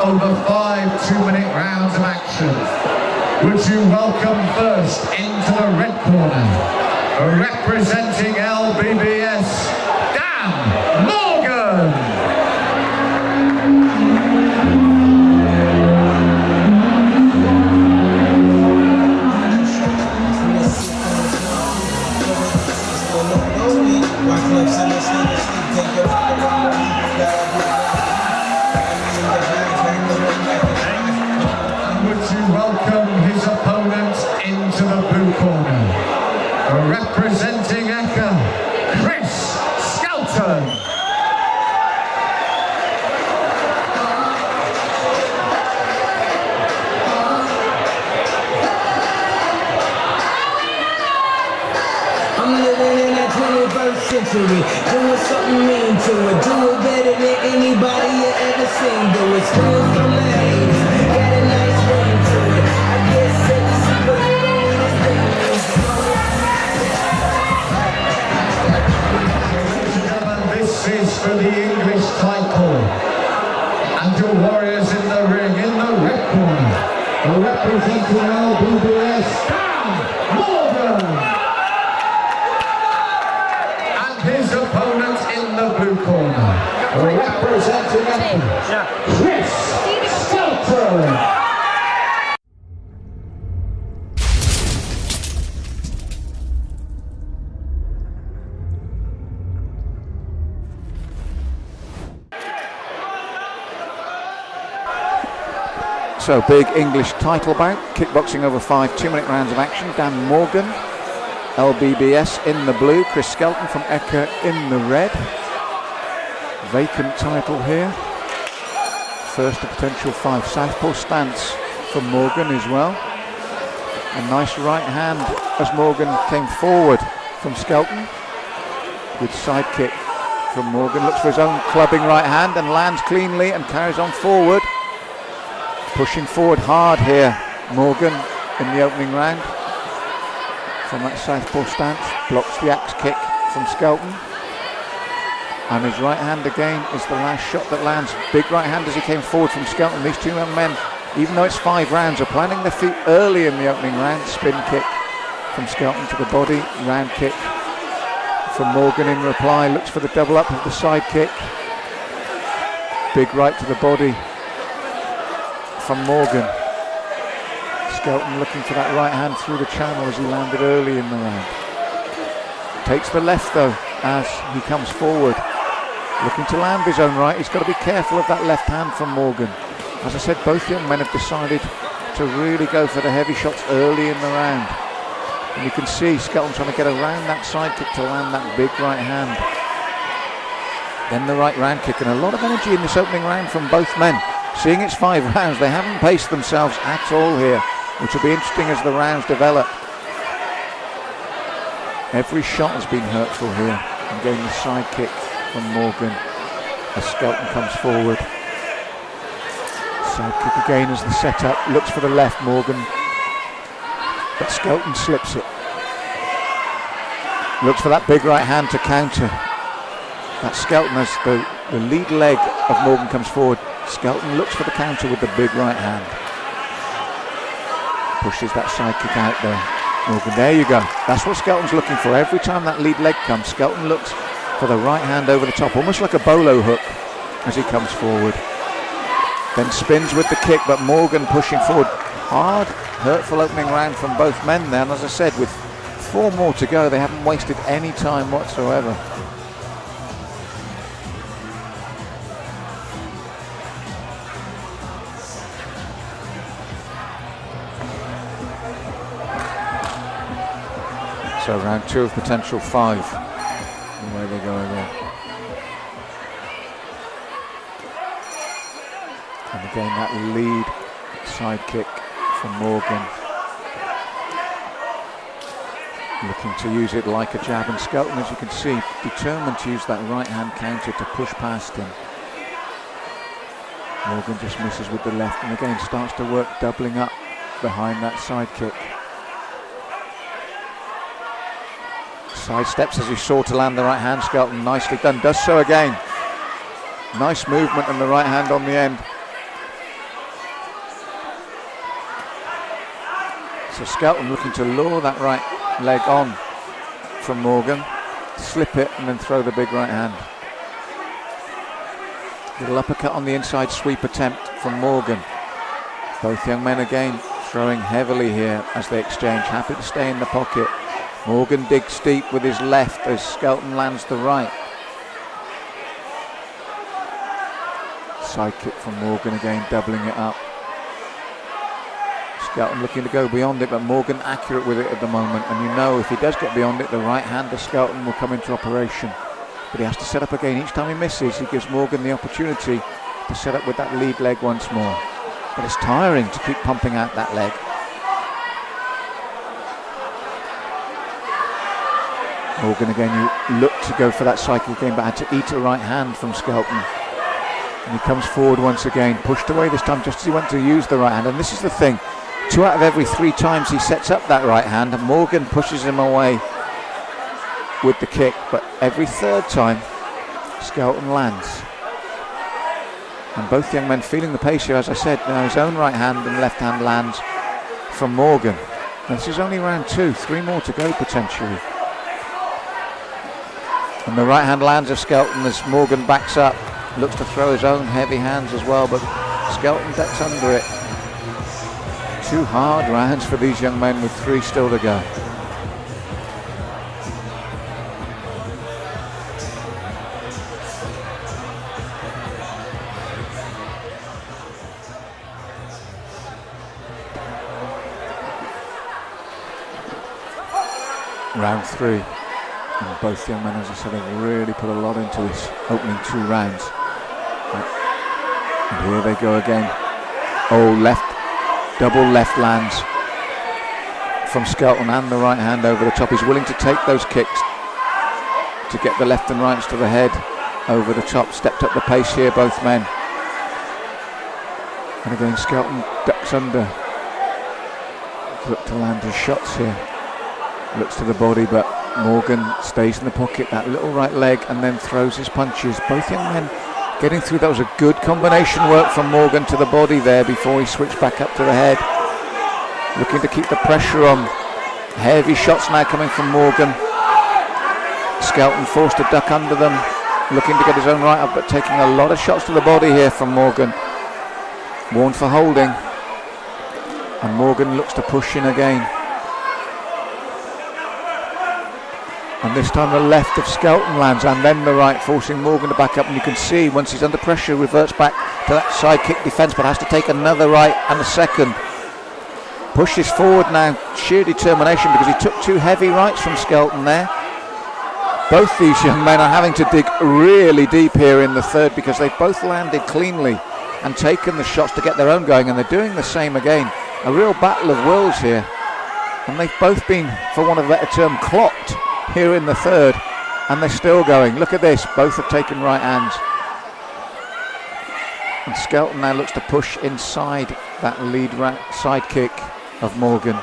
over 5 2-minute rounds of action. Would you welcome first into the red corner, representing LBBS, Dan Morgan. Representing ISKA, Skelton. I'm living in that 21st century, doing something mean to it, do it better than anybody you ever seen. Do it still from the haters, got a nice ring to it. I guess it's super. This is for the English title, and your warriors in the ring, in the red corner, representing LBBS, Dan Morgan, and his opponent in the blue corner, representing Skelton. So big English title bout, kickboxing over 5 2-minute rounds of action. Dan Morgan, LBBS in the blue, Skelton from ISKA in the red. Vacant title here. First of potential 5. Southpaw stance from Morgan as well. A nice right hand as Morgan came forward from Skelton. Good side kick from Morgan. Looks for his own clubbing right hand and lands cleanly and carries on forward. Pushing forward hard here, Morgan, in the opening round. From that southpaw stance, blocks the axe kick from Skelton. And his right hand again is the last shot that lands. Big right hand as he came forward from Skelton. These two young men, even though it's 5 rounds, are planting their feet early in the opening round. Spin kick from Skelton to the body, round kick from Morgan in reply. Looks for the double up of the side kick. Big right to the body from Morgan. Skelton looking for that right hand through the channel as he landed early in the round. Takes the left though as he comes forward. Looking to land his own right. He's got to be careful of that left hand from Morgan. As I said, both young men have decided to really go for the heavy shots early in the round. And you can see Skelton trying to get around that side kick to land that big right hand. Then the right round kick, and a lot of energy in this opening round from both men. Seeing it's 5 rounds, they haven't paced themselves at all here, which will be interesting as the rounds develop. Every shot has been hurtful here. And getting the side kick from Morgan as Skelton comes forward. Side kick again as the setup. Looks for the left, Morgan, but Skelton slips it. Looks for that big right hand to counter. That's Skelton as the lead leg of Morgan comes forward. Skelton looks for the counter with the big right hand. Pushes that side kick out there. Morgan, there you go. That's what Skelton's looking for. Every time that lead leg comes, Skelton looks for the right hand over the top, almost like a bolo hook as he comes forward. Then spins with the kick, but Morgan pushing forward. Hard, hurtful opening round from both men there. And as I said, with 4 more to go, they haven't wasted any time whatsoever. So round 2 of potential 5. Away they go again. And again that lead side kick from Morgan. Looking to use it like a jab, and Skelton, as you can see, determined to use that right hand counter to push past him. Morgan just misses with the left and again starts to work doubling up behind that side kick. Side steps as he sought to land the right hand. Skelton nicely done, does so again. Nice movement and the right hand on the end. So Skelton looking to lure that right leg on from Morgan, slip it and then throw the big right hand. Little uppercut on the inside sweep attempt from Morgan. Both young men again throwing heavily here as they exchange, happy to stay in the pocket. Morgan digs deep with his left as Skelton lands the right. Side kick from Morgan again, doubling it up. Skelton looking to go beyond it, but Morgan accurate with it at the moment. And you know if he does get beyond it, the right hand of Skelton will come into operation. But he has to set up again. Each time he misses, he gives Morgan the opportunity to set up with that lead leg once more. But it's tiring to keep pumping out that leg. Morgan again, you look to go for that cycle again, but had to eat a right hand from Skelton. And he comes forward once again, pushed away this time just as he went to use the right hand. And this is the thing, 2 out of every 3 times he sets up that right hand, and Morgan pushes him away with the kick, but every 3rd time Skelton lands. And both young men feeling the pace here, as I said. Now his own right hand and left hand lands from Morgan. And this is only round 2, 3 more to go potentially. And the right hand lands of Skelton as Morgan backs up, looks to throw his own heavy hands as well, but Skelton ducks under it. 2 hard rounds for these young men with 3 still to go. Round 3. And both young men, as I said, have really put a lot into this opening 2 rounds. And here they go again. Oh, left, double left lands from Skelton and the right hand over the top. He's willing to take those kicks to get the left and rights to the head over the top. Stepped up the pace here, both men. And again, Skelton ducks under. Look to land his shots here. Looks to the body, but Morgan stays in the pocket, that little right leg, and then throws his punches. Both young men getting through. That was a good combination work from Morgan to the body there before he switched back up to the head. Looking to keep the pressure on. Heavy shots now coming from Morgan. Skelton forced to duck under them, looking to get his own right up, but taking a lot of shots to the body here from Morgan. Warned for holding. And Morgan looks to push in again. And this time the left of Skelton lands, and then the right, forcing Morgan to back up. And you can see once he's under pressure, reverts back to that side kick defence, but has to take another right and a second. Pushes forward now, sheer determination, because he took 2 heavy rights from Skelton there. Both these young men are having to dig really deep here in the 3rd, because they've both landed cleanly and taken the shots to get their own going, and they're doing the same again. A real battle of wills here. And they've both been, for want of a better term, clocked here in the 3rd, and they're still going. Look at this, both have taken right hands. And Skelton now looks to push inside that lead side kick of Morgan.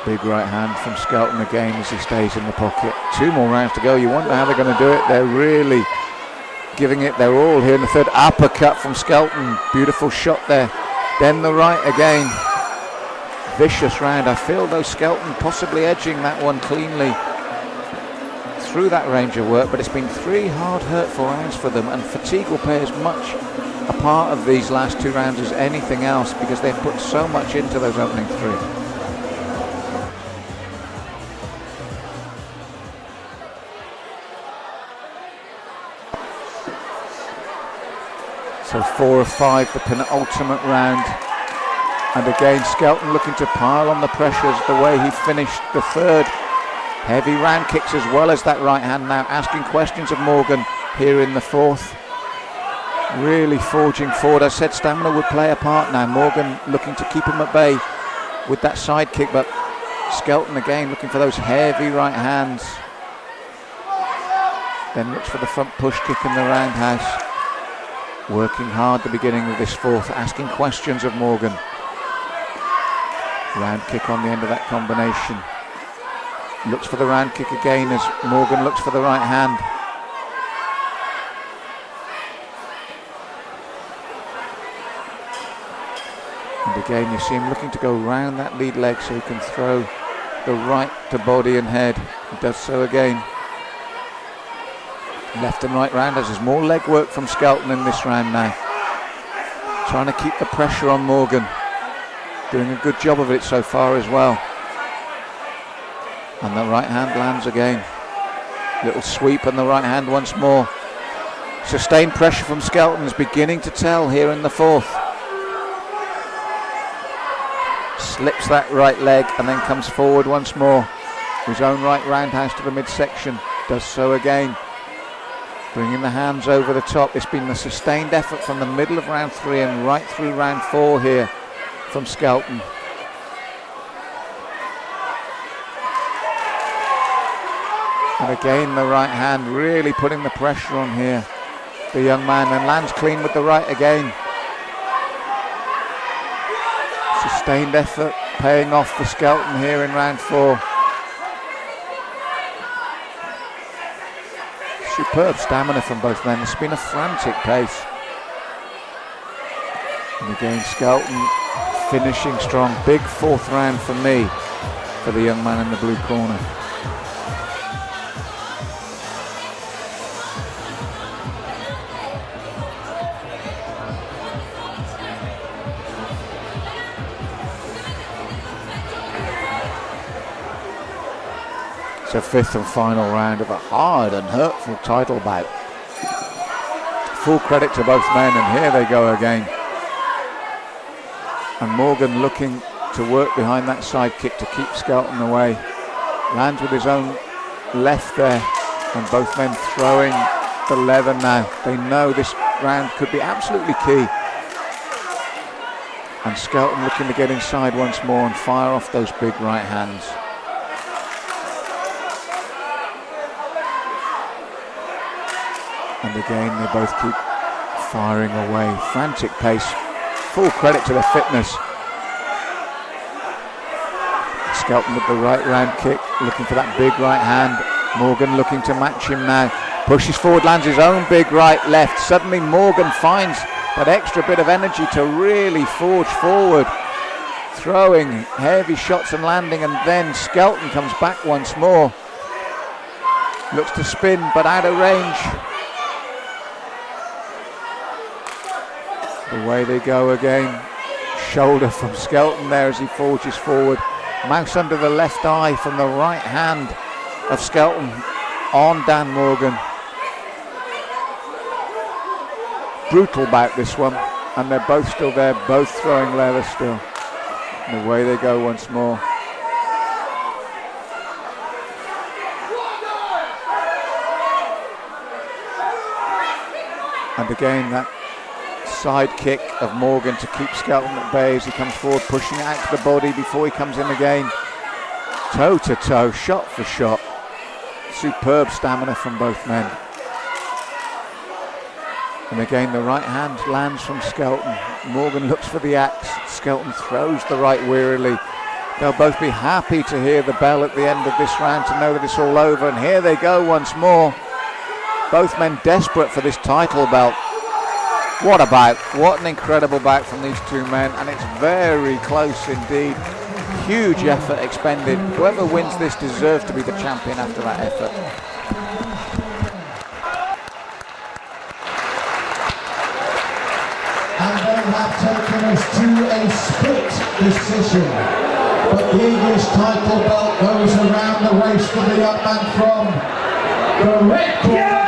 Big right hand from Skelton again as he stays in the pocket. 2 more rounds to go. You wonder how they're going to do it. They're really giving it their all here in the 3rd. Uppercut from Skelton. Beautiful shot there. Then the right again. Vicious round. I feel though Skelton possibly edging that one cleanly through that range of work, but it's been 3 hard, hurtful rounds for them, and fatigue will play as much a part of these last 2 rounds as anything else, because they've put so much into those opening 3. So 4 of 5, the penultimate round. And again, Skelton looking to pile on the pressures the way he finished the 3rd. Heavy round kicks as well as that right hand now, asking questions of Morgan here in the 4th. Really forging forward. I said stamina would play a part now. Morgan looking to keep him at bay with that side kick, but Skelton again looking for those heavy right hands. Then looks for the front push kick in the roundhouse. Working hard the beginning of this 4th, asking questions of Morgan. Round kick on the end of that combination. Looks for the round kick again as Morgan looks for the right hand. again, you see him looking to go round that lead leg so he can throw the right to body and head. He does so again. Left and right rounders. There's more leg work from Skelton in this round now. Trying to keep the pressure on Morgan. Doing a good job of it so far as well. And the right hand lands again. Little sweep and the right hand once more. Sustained pressure from Skelton is beginning to tell here in the fourth. Slips that right leg and then comes forward once more. His own right roundhouse to the midsection. Does so again. Bringing the hands over the top. It's been the sustained effort from the middle of round 3 and right through round 4 here from Skelton. And again the right hand really putting the pressure on here. The young man, and lands clean with the right again. Sustained effort paying off for Skelton here in round 4. Superb stamina from both men. It's been a frantic pace. And again Skelton finishing strong. Big fourth round for me, for the young man in the blue corner. The fifth and final round of a hard and hurtful title bout. Full credit to both men, and here they go again. And Morgan looking to work behind that side kick to keep Skelton away. Lands with his own left there, and both men throwing the leather now. They know this round could be absolutely key. And Skelton looking to get inside once more and fire off those big right hands. And again, they both keep firing away. Frantic pace. Full credit to their fitness. Skelton with the right round kick, looking for that big right hand. Morgan looking to match him now. Pushes forward, lands his own big right left. Suddenly Morgan finds that extra bit of energy to really forge forward. Throwing heavy shots and landing, and then Skelton comes back once more. Looks to spin, but out of range. Away they go again. Shoulder from Skelton there as he forges forward. Mouse under the left eye from the right hand of Skelton on Dan Morgan. Brutal bout this one, and they're both still there, both throwing leather still. And away they go once more. And again that side kick of Morgan to keep Skelton at bay as he comes forward, pushing it out to the body before he comes in again. Toe to toe, shot for shot. Superb stamina from both men. And again the right hand lands from Skelton. Morgan looks for the axe. Skelton throws the right wearily. They'll both be happy to hear the bell at the end of this round to know that it's all over. And here they go once more. Both men desperate for this title belt. What a bout. What an incredible bout from these two men, and it's very close indeed. Huge effort expended. Whoever wins this deserves to be the champion after that effort. And they have taken us to a split decision. But the English title belt goes around the waist of the young man from the red corner.